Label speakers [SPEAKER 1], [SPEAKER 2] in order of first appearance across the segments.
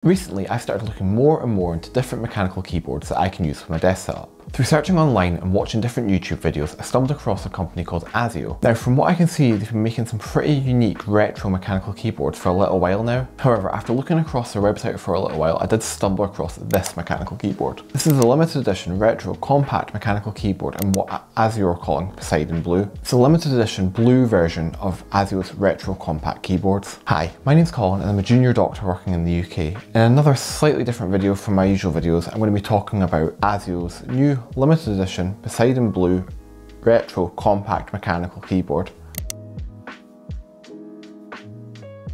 [SPEAKER 1] Recently, I've started looking more and more into different mechanical keyboards that I can use for my desk setup. Through searching online and watching different YouTube videos, I stumbled across a company called Azio. Now, from what I can see, they've been making some pretty unique retro mechanical keyboards for a little while now. However, after looking across their website for a little while, I did stumble across this mechanical keyboard. This is a limited edition retro compact mechanical keyboard in what Azio are calling Poseidon Blue. It's a limited edition blue version of Azio's retro compact keyboards. Hi, my name's Colin and I'm a junior doctor working in the UK. In another slightly different video from my usual videos, I'm going to be talking about Azio's new limited edition Poseidon Blue retro compact mechanical keyboard.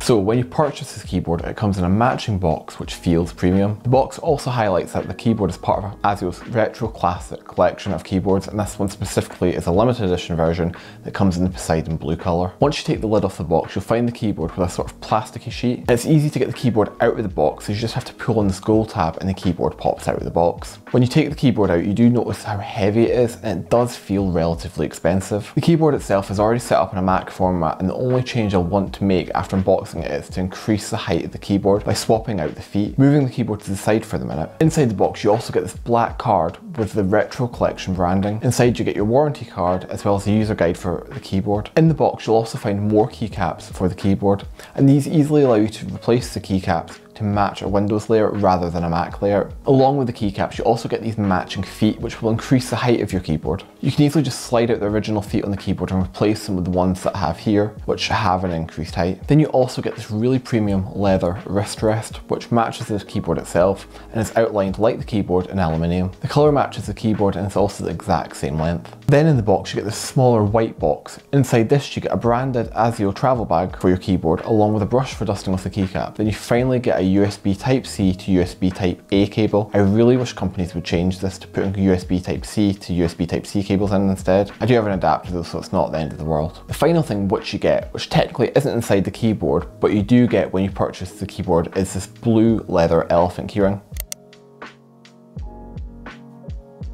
[SPEAKER 1] So when you purchase this keyboard, it comes in a matching box which feels premium. The box also highlights that the keyboard is part of Azio's retro classic collection of keyboards, and this one specifically is a limited edition version that comes in the Poseidon Blue colour. Once you take the lid off the box, you'll find the keyboard with a sort of plasticky sheet. And it's easy to get the keyboard out of the box, so you just have to pull on this gold tab and the keyboard pops out of the box. When you take the keyboard out, you do notice how heavy it is, and it does feel relatively expensive. The keyboard itself is already set up in a Mac format, and the only change I'll want to make after unboxing it is to increase the height of the keyboard by swapping out the feet, moving the keyboard to the side for the minute. Inside the box you also get this black card with the retro collection branding. Inside you get your warranty card as well as a user guide for the keyboard. In the box you'll also find more keycaps for the keyboard, and these easily allow you to replace the keycaps to match a Windows layout rather than a Mac layout. Along with the keycaps, you also get these matching feet which will increase the height of your keyboard. You can easily just slide out the original feet on the keyboard and replace them with the ones that I have here, which have an increased height. Then you also get this really premium leather wrist rest, which matches the keyboard itself and is outlined like the keyboard in aluminium. The colour matches the keyboard and it's also the exact same length. Then in the box you get this smaller white box. Inside this you get a branded Azio travel bag for your keyboard along with a brush for dusting off the keycap. Then you finally get a USB Type-C to USB Type-A cable. I really wish companies would change this to putting USB Type-C to USB Type-C cables in instead. I do have an adapter though, so it's not the end of the world. The final thing which you get, which technically isn't inside the keyboard, but you do get when you purchase the keyboard, is this blue leather elephant keyring.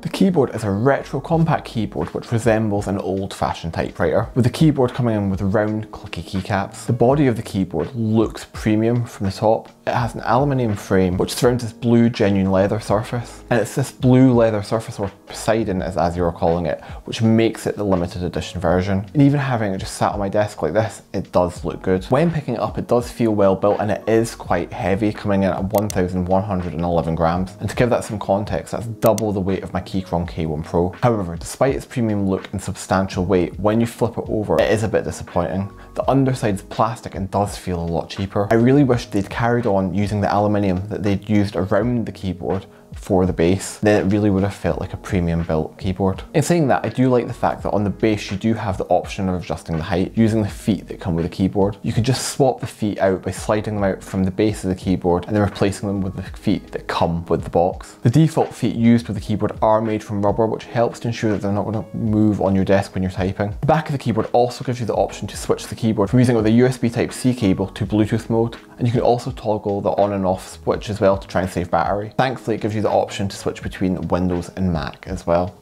[SPEAKER 1] The keyboard is a retro compact keyboard which resembles an old-fashioned typewriter, with the keyboard coming in with round clicky keycaps. The body of the keyboard looks premium from the top. It has an aluminium frame which surrounds this blue genuine leather surface, and it's this blue leather surface, or Poseidon as Azio are calling it, which makes it the limited edition version. And even having it just sat on my desk like this, it does look good. When picking it up it does feel well built and it is quite heavy, coming in at 1,111 grams, and to give that some context, that's double the weight of my Keychron K1 Pro. However, despite its premium look and substantial weight, when you flip it over it is a bit disappointing. The underside is plastic and does feel a lot cheaper. I really wish they'd carried on using the aluminium that they'd used around the keyboard for the base, then it really would have felt like a premium built keyboard. In saying that, I do like the fact that on the base you do have the option of adjusting the height using the feet that come with the keyboard. You can just swap the feet out by sliding them out from the base of the keyboard and then replacing them with the feet that come with the box. The default feet used with the keyboard are made from rubber, which helps to ensure that they're not going to move on your desk when you're typing. The back of the keyboard also gives you the option to switch the keyboard from using it with a USB Type-C cable to Bluetooth mode, and you can also toggle the on and off switch as well to try and save battery. Thankfully it gives you the option to switch between Windows and Mac as well.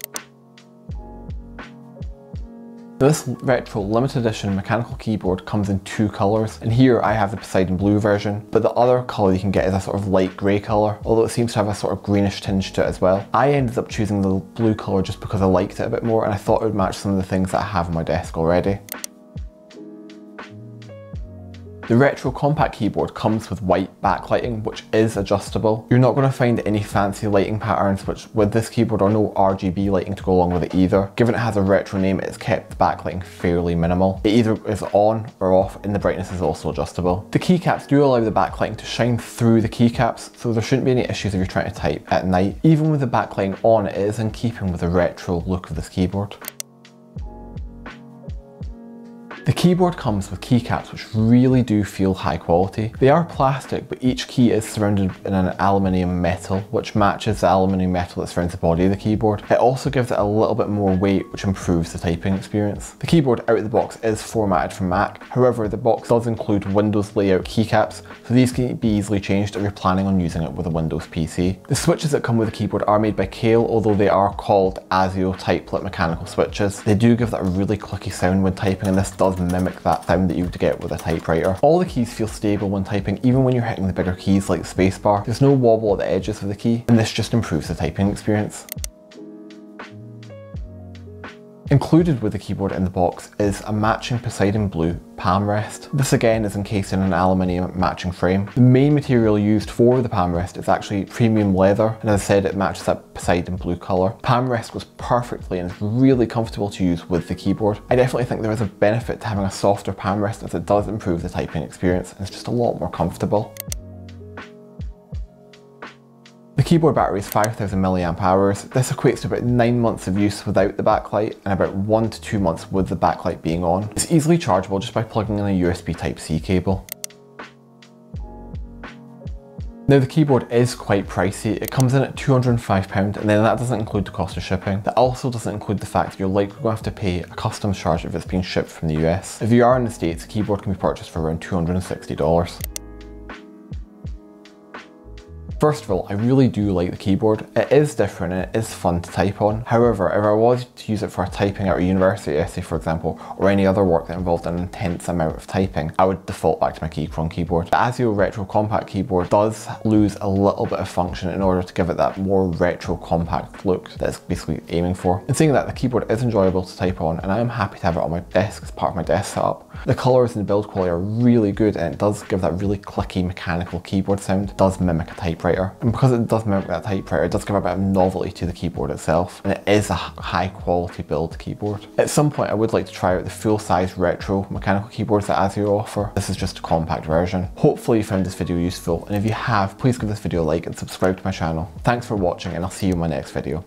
[SPEAKER 1] This retro limited edition mechanical keyboard comes in two colours, and here I have the Poseidon Blue version, but the other colour you can get is a sort of light grey colour, although it seems to have a sort of greenish tinge to it as well. I ended up choosing the blue colour just because I liked it a bit more and I thought it would match some of the things that I have on my desk already. The retro compact keyboard comes with white backlighting, which is adjustable. You're not going to find any fancy lighting patterns which with this keyboard, or no RGB lighting to go along with it either. Given it has a retro name, it's kept the backlighting fairly minimal. It either is on or off, and the brightness is also adjustable. The keycaps do allow the backlighting to shine through the keycaps, so there shouldn't be any issues if you're trying to type at night. Even with the backlighting on, it is in keeping with the retro look of this keyboard. The keyboard comes with keycaps which really do feel high quality. They are plastic, but each key is surrounded in an aluminium metal, which matches the aluminium metal that surrounds the body of the keyboard. It also gives it a little bit more weight, which improves the typing experience. The keyboard out of the box is formatted for Mac, however the box does include Windows layout keycaps, so these can be easily changed if you're planning on using it with a Windows PC. The switches that come with the keyboard are made by Kale, although they are called Azio type-lit mechanical switches. They do give that a really clicky sound when typing, and this does mimic that sound that you would get with a typewriter. All the keys feel stable when typing, even when you're hitting the bigger keys like the spacebar. There's no wobble at the edges of the key, and this just improves the typing experience. Included with the keyboard in the box is a matching Poseidon blue palm rest. This again is encased in an aluminium matching frame. The main material used for the palm rest is actually premium leather, and as I said, it matches that Poseidon blue colour. Palm rest goes perfectly and is really comfortable to use with the keyboard. I definitely think there is a benefit to having a softer palm rest, as it does improve the typing experience and it's just a lot more comfortable. The keyboard battery is 5000 mAh. This equates to about 9 months of use without the backlight and about 1 to 2 months with the backlight being on. It's easily chargeable just by plugging in a USB Type-C cable. Now the keyboard is quite pricey. It comes in at £205, and then that doesn't include the cost of shipping. That also doesn't include the fact that you're likely going to have to pay a customs charge if it's being shipped from the US. If you are in the States, a keyboard can be purchased for around $260. First of all, I really do like the keyboard. It is different and it is fun to type on. However, if I was to use it for typing at a university essay, for example, or any other work that involved an intense amount of typing, I would default back to my Keychron keyboard. The Azio Retro Compact keyboard does lose a little bit of function in order to give it that more retro compact look that it's basically aiming for. In saying that, the keyboard is enjoyable to type on, and I am happy to have it on my desk as part of my desk setup. The colours and the build quality are really good, and it does give that really clicky mechanical keyboard sound. It does mimic a typewriter. And because it does mimic that typewriter, it does give a bit of novelty to the keyboard itself, and it is a high quality build keyboard. At some point I would like to try out the full size retro mechanical keyboards that Azio offer. This is just a compact version. Hopefully you found this video useful, and if you have, please give this video a like and subscribe to my channel. Thanks for watching, and I'll see you in my next video.